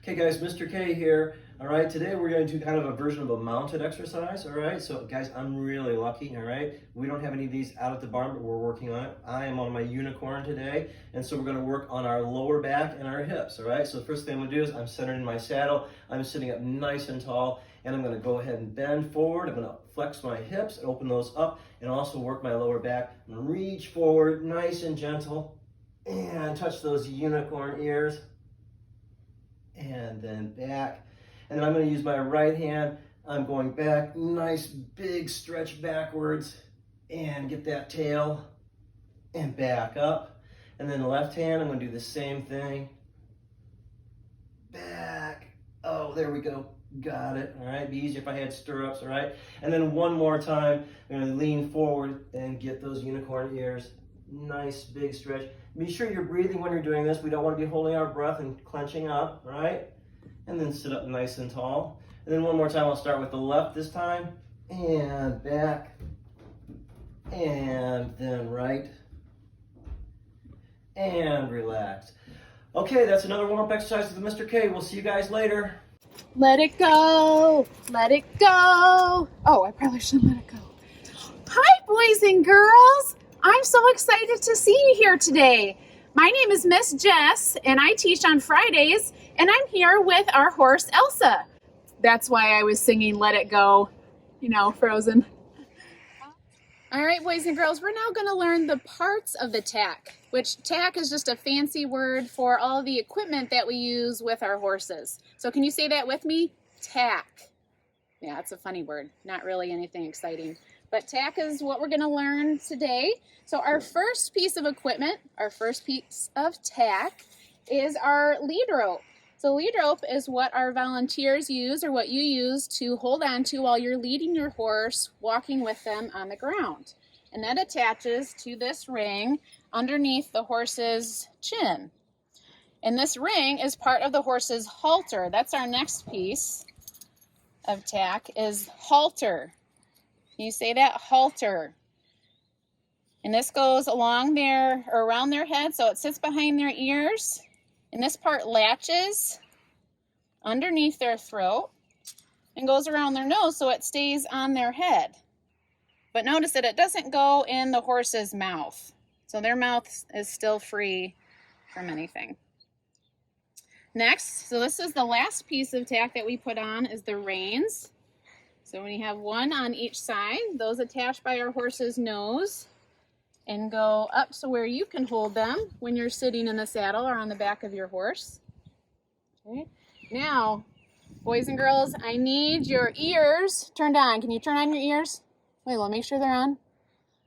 Okay guys, Mr. K here. All right, today we're going to do kind of a version of a mounted exercise. All right, so guys, I'm really lucky. All right, we don't have any of these out at the barn, but we're working on it. I am on my unicorn today, and so we're going to work on our lower back and our hips. All right, so the first thing I'm going to do is I'm centered in my saddle. I'm sitting up nice and tall, and I'm going to go ahead and bend forward. I'm going to flex my hips and open those up, and also work my lower back. I'm going to reach forward, nice and gentle, and touch those unicorn ears. And then back, and then I'm going to use my right hand. I'm going back, nice big stretch backwards, and get that tail, and back up. And then the left hand, I'm going to do the same thing. Back. Oh, there we go. Got it. All right. It'd be easier if I had stirrups. All right. And then one more time, I'm going to lean forward and get those unicorn ears. Nice big stretch. Be sure you're breathing when you're doing this. We don't want to be holding our breath and clenching up, right? And then sit up nice and tall. And then one more time, I'll start with the left this time. And back. And then right. And relax. Okay, that's another warm-up exercise with Mr. K. We'll see you guys later. Let it go. Let it go. Oh, I probably shouldn't let it go. Hi, boys and girls. I'm so excited to see you here today. My name is Miss Jess, and I teach on Fridays, and I'm here with our horse, Elsa. That's why I was singing Let It Go, you know, Frozen. All right, boys and girls, we're now going to learn the parts of the tack, which tack is just a fancy word for all the equipment that we use with our horses. So can you say that with me? Tack. Yeah, it's a funny word, not really anything exciting. But tack is what we're going to learn today. So our first piece of equipment, our first piece of tack, is our lead rope. So lead rope is what our volunteers use, or what you use to hold on to while you're leading your horse, walking with them on the ground. And that attaches to this ring underneath the horse's chin. And this ring is part of the horse's halter. That's our next piece of tack, is halter. Can you say that? Halter. And this goes along their, or around their head, so it sits behind their ears. And this part latches underneath their throat and goes around their nose so it stays on their head. But notice that it doesn't go in the horse's mouth. So their mouth is still free from anything. Next, so this is the last piece of tack that we put on, is the reins. So when you have one on each side, those attach by our horse's nose and go up so where you can hold them when you're sitting in the saddle or on the back of your horse. Okay. Now, boys and girls, I need your ears turned on. Can you turn on your ears? Wait, let me make sure they're on.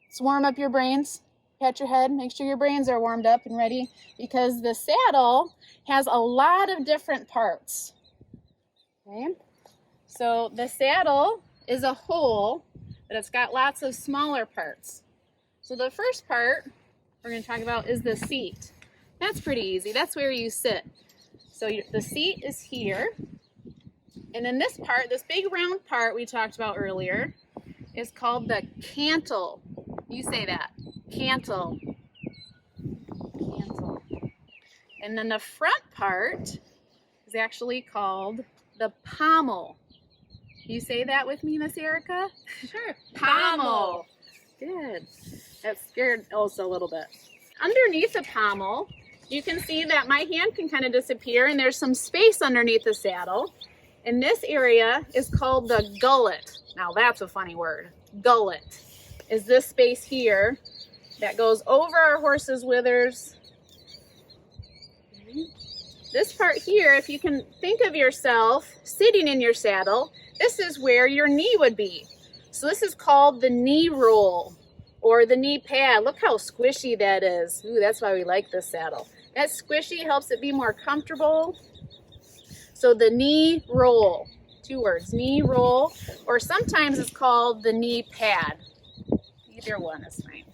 Let's warm up your brains. Pat your head, make sure your brains are warmed up and ready, because the saddle has a lot of different parts. Okay. So the saddle is a whole, but it's got lots of smaller parts. So the first part we're going to talk about is the seat. That's pretty easy. That's where you sit. So the seat is here. And then this part, this big round part we talked about earlier, is called the cantle. You say that. Cantle. Cantle. And then the front part is actually called the pommel. You say that with me, Miss Erica? Sure. Pommel. Good. That scared Elsa a little bit. Underneath the pommel, you can see that my hand can kind of disappear, and there's some space underneath the saddle. And this area is called the gullet. Now that's a funny word. Gullet is this space here that goes over our horse's withers. This part here, if you can think of yourself sitting in your saddle, this is where your knee would be. So this is called the knee roll, or the knee pad. Look how squishy that is. Ooh, that's why we like this saddle. That squishy helps it be more comfortable. So the knee roll, 2 words, knee roll, or sometimes it's called the knee pad. Either one is fine.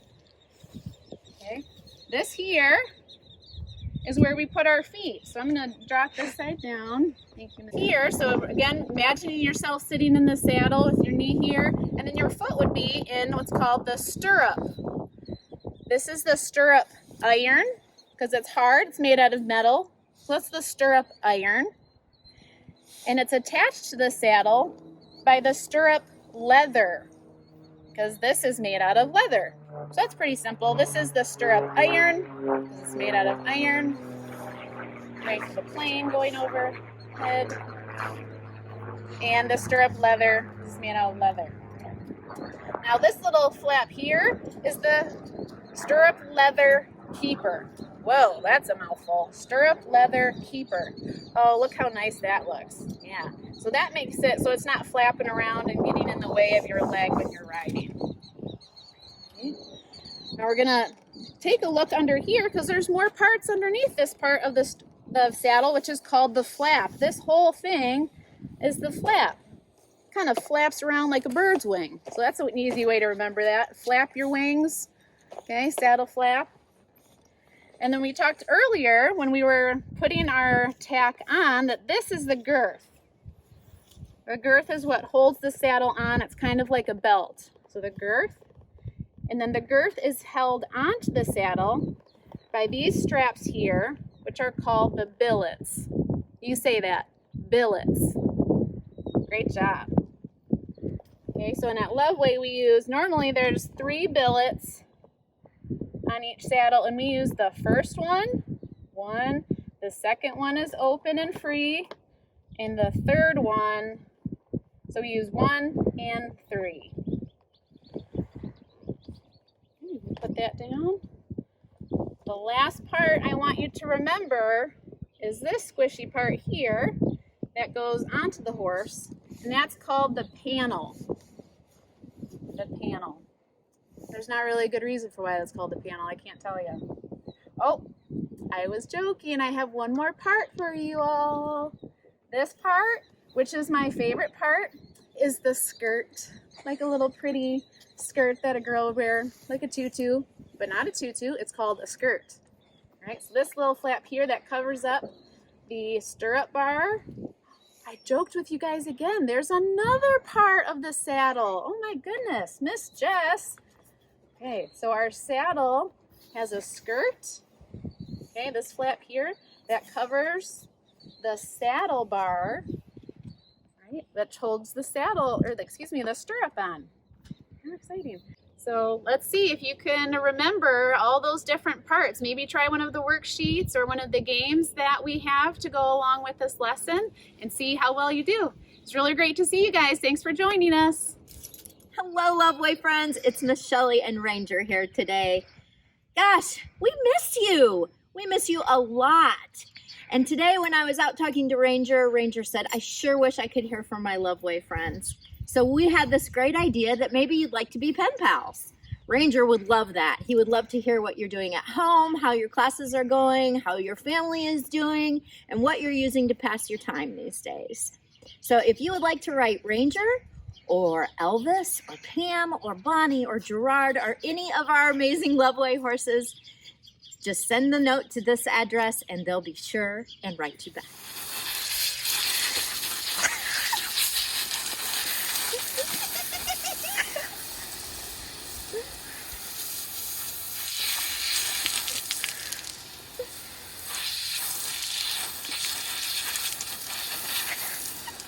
Okay, this here is where we put our feet. So I'm going to drop this side down. Here, so again, imagining yourself sitting in the saddle with your knee here, and then your foot would be in what's called the stirrup. This is the stirrup iron, because it's hard, it's made out of metal. So that's the stirrup iron. and it's attached to the saddle by the stirrup leather, because this is made out of leather. So that's pretty simple. This is the stirrup iron, because it's made out of iron. Right to the plane going overhead. And the stirrup leather is made out of leather. Now this little flap here is the stirrup leather keeper. Whoa, that's a mouthful. Stirrup leather keeper. Oh, look how nice that looks. Yeah, so that makes it so it's not flapping around and getting in the way of your leg when you're riding. Okay. Now we're gonna take a look under here because there's more parts underneath this part of the saddle, which is called the flap. This whole thing is the flap. Kind of flaps around like a bird's wing. So that's an easy way to remember that. Flap your wings. Okay, saddle flap. And then we talked earlier when we were putting our tack on that this is the girth. The girth is what holds the saddle on. It's kind of like a belt. So the girth. And then the girth is held onto the saddle by these straps here, which are called the billets. You say that, billets. Great job. Okay, so in at LoveWay we use, normally there's 3 billets on each saddle, and we use the first one, the second one is open and free, and the third one, so we use 1 and 3. Put that down. The last part I want you to remember is this squishy part here that goes onto the horse, and that's called the panel. The panel. There's not really a good reason for why that's called the panel. I can't tell you. Oh, I was joking. I have one more part for you all. This part, which is my favorite part, is the skirt. Like a little pretty skirt that a girl would wear, like a tutu, but not a tutu. It's called a skirt. All right, so this little flap here that covers up the stirrup bar. I joked with you guys again. There's another part of the saddle. Oh my goodness, Miss Jess. Okay, so our saddle has a skirt. Okay, this flap here that covers the saddle bar, right? That holds the saddle, or the stirrup on. How exciting. So let's see if you can remember all those different parts. Maybe try one of the worksheets or one of the games that we have to go along with this lesson and see how well you do. It's really great to see you guys. Thanks for joining us. Hello, LoveWay friends. It's Miss Shelley and Ranger here today. Gosh, we miss you. We miss you a lot. And today when I was out talking to Ranger, Ranger said, I sure wish I could hear from my LoveWay friends. So we had this great idea that maybe you'd like to be pen pals. Ranger would love that. He would love to hear what you're doing at home, how your classes are going, how your family is doing, and what you're using to pass your time these days. So if you would like to write Ranger or Elvis or Pam or Bonnie or Gerard or any of our amazing LoveWay horses, just send the note to this address and they'll be sure and write you back.